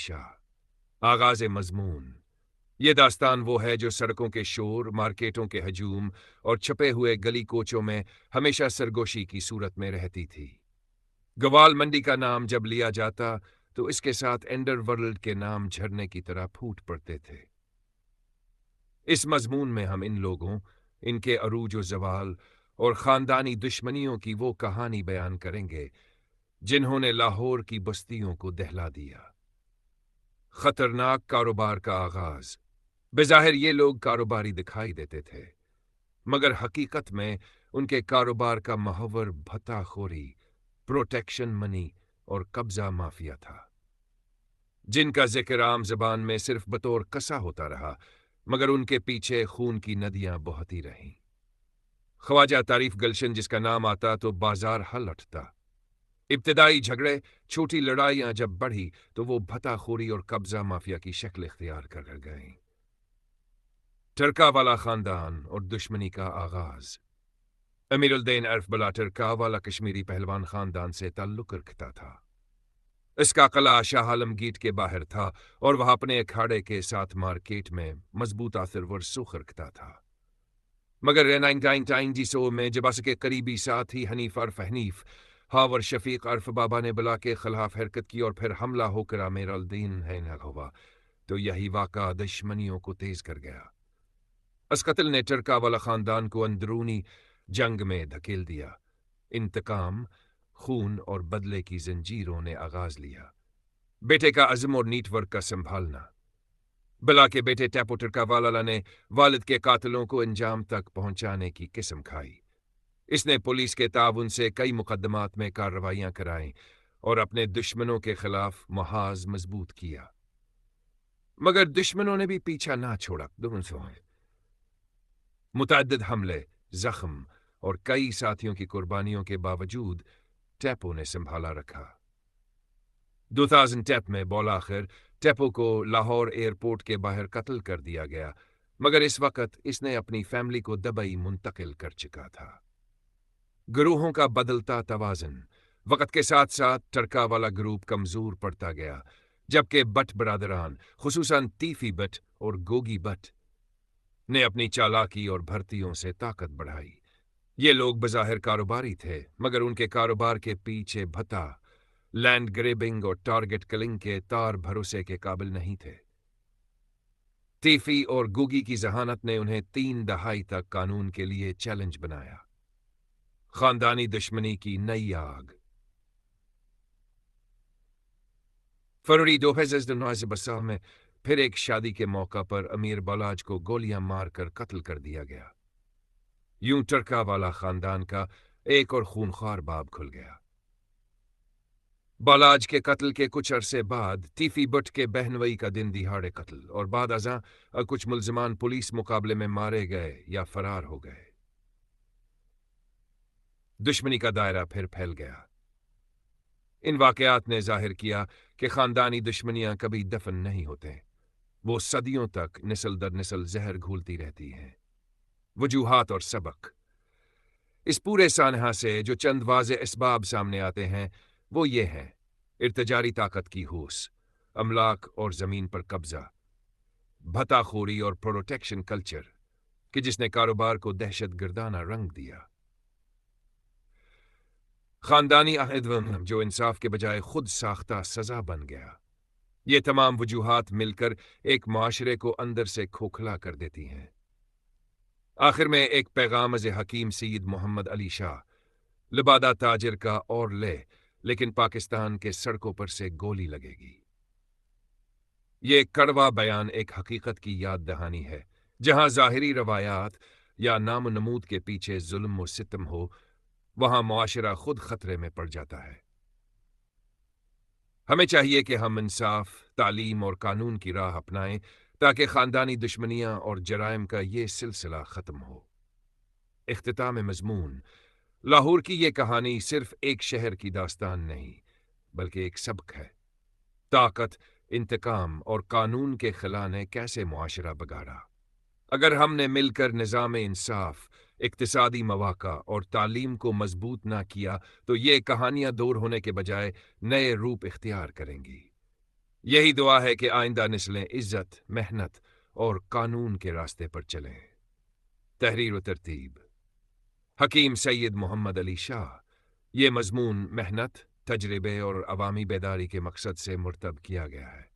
شاہ۔ آغاز مضمون۔ یہ داستان وہ ہے جو سڑکوں کے شور، مارکیٹوں کے ہجوم اور چھپے ہوئے گلی کوچوں میں ہمیشہ سرگوشی کی صورت میں رہتی تھی۔ گوال منڈی کا نام جب لیا جاتا تو اس کے ساتھ انڈر ورلڈ کے نام جھرنے کی طرح پھوٹ پڑتے تھے۔ اس مضمون میں ہم ان لوگوں، ان کے عروج و زوال اور خاندانی دشمنیوں کی وہ کہانی بیان کریں گے جنہوں نے لاہور کی بستیوں کو دہلا دیا۔ خطرناک کاروبار کا آغاز۔ بظاہر یہ لوگ کاروباری دکھائی دیتے تھے، مگر حقیقت میں ان کے کاروبار کا محور بھتا خوری، پروٹیکشن منی اور قبضہ مافیا تھا، جن کا ذکر عام زبان میں صرف بطور قصہ ہوتا رہا، مگر ان کے پیچھے خون کی ندیاں بہتی رہیں۔ خواجہ تعریف گلشن جس کا نام آتا تو بازار ہل اٹھتا۔ ابتدائی جھگڑے، چھوٹی لڑائیاں جب بڑھی تو وہ بھتا خوری اور قبضہ مافیا کی شکل اختیار کر گئیں۔ ٹرکا والا خاندان اور دشمنی کا آغاز۔ امیر الدین عرف بلا ٹرکا والا کشمیری پہلوان خاندان سے تعلق رکھتا تھا۔ اس کا قلعہ شاہ عالم گیٹ کے باہر تھا اور وہ اپنے اکھاڑے کے ساتھ مارکیٹ میں مضبوط آثر ورسوخ رکھتا تھا، مگر 1990 میں جب اس کے قریبی ساتھی حنیف عرف حنیف، ہاور شفیق عرف بابا نے بلا کے خلاف حرکت کی اور پھر حملہ ہو کر امیر الدین ہوا تو یہی واقعہ دشمنیوں کو تیز کر گیا۔ اس قتل نے ٹرکا والا خاندان کو اندرونی جنگ میں دھکیل دیا۔ انتقام، خون اور بدلے کی زنجیروں نے آغاز لیا۔ بیٹے کا عزم اور نیٹ ورک کا سنبھالنا۔ بلا کے بیٹے ٹیپو ٹرکا والا نے والد کے قاتلوں کو انجام تک پہنچانے کی قسم کھائی۔ اس نے پولیس کے تعاون سے کئی مقدمات میں کارروائیاں کرائیں اور اپنے دشمنوں کے خلاف محاذ مضبوط کیا، مگر دشمنوں نے بھی پیچھا نہ چھوڑا۔ متعدد حملے، زخم اور کئی ساتھیوں کی قربانیوں کے باوجود ٹیپو نے سنبھالا رکھا۔ 2000 میں بالآخر ٹیپو کو لاہور ایئرپورٹ کے باہر قتل کر دیا گیا، مگر اس وقت اس نے اپنی فیملی کو دبئی منتقل کر چکا تھا۔ گروہوں کا بدلتا توازن۔ وقت کے ساتھ ساتھ ٹرکا والا گروپ کمزور پڑتا گیا، جبکہ بٹ برادران، خصوصاً تیفی بٹ اور گوگی بٹ، نے اپنی چالاکی اور بھرتیوں سے طاقت بڑھائی۔ یہ لوگ بظاہر کاروباری تھے، مگر ان کے کاروبار کے پیچھے بھتا، لینڈ گریبنگ اور ٹارگٹ کلنگ کے تار بھروسے کے قابل نہیں تھے۔ تیفی اور گوگی کی ذہانت نے انہیں 3 دہائی تک قانون کے لیے چیلنج بنایا۔ خاندانی دشمنی کی نئی آگ۔ فروری 2009 میں پھر ایک شادی کے موقع پر امیر بالاج کو گولیاں مار کر قتل کر دیا گیا۔ یوں ٹرکا والا خاندان کا ایک اور خونخوار باب کھل گیا۔ بالاج کے قتل کے کچھ عرصے بعد تیفی بٹ کے بہنوئی کا دن دہاڑے قتل اور بعد ازاں کچھ ملزمان پولیس مقابلے میں مارے گئے یا فرار ہو گئے۔ دشمنی کا دائرہ پھر پھیل گیا۔ ان واقعات نے ظاہر کیا کہ خاندانی دشمنیاں کبھی دفن نہیں ہوتے، وہ صدیوں تک نسل در نسل زہر گھولتی رہتی ہیں۔ وجوہات اور سبق۔ اس پورے سانحہ سے جو چند واضح اسباب سامنے آتے ہیں وہ یہ ہیں: ارتجاری طاقت کی ہوس، املاک اور زمین پر قبضہ، بھتا خوری اور پروٹیکشن کلچر کہ جس نے کاروبار کو دہشت گردانہ رنگ دیا، خاندانی عہد جو انصاف کے بجائے خود ساختہ سزا بن گیا۔ یہ تمام وجوہات مل کر ایک معاشرے کو اندر سے کھوکھلا کر دیتی ہیں۔ آخر میں ایک پیغام از حکیم سید محمد علی شاہ، لبادہ تاجر کا اور لے، لیکن پاکستان کے سڑکوں پر سے گولی لگے گی۔ یہ کڑوا بیان ایک حقیقت کی یاد دہانی ہے۔ جہاں ظاہری روایات یا نام و نمود کے پیچھے ظلم و ستم ہو، وہاں معاشرہ خود خطرے میں پڑ جاتا ہے۔ ہمیں چاہیے کہ ہم انصاف، تعلیم اور قانون کی راہ اپنائیں تاکہ خاندانی دشمنیاں اور جرائم کا یہ سلسلہ ختم ہو۔ اختتام مضمون۔ لاہور کی یہ کہانی صرف ایک شہر کی داستان نہیں، بلکہ ایک سبق ہے۔ طاقت، انتقام اور قانون کے خلا نے کیسے معاشرہ بگاڑا۔ اگر ہم نے مل کر نظام انصاف، اقتصادی مواقع اور تعلیم کو مضبوط نہ کیا تو یہ کہانیاں دور ہونے کے بجائے نئے روپ اختیار کریں گی۔ یہی دعا ہے کہ آئندہ نسلیں عزت، محنت اور قانون کے راستے پر چلیں۔ تحریر و ترتیب حکیم سید محمد علی شاہ۔ یہ مضمون محنت، تجربے اور عوامی بیداری کے مقصد سے مرتب کیا گیا ہے۔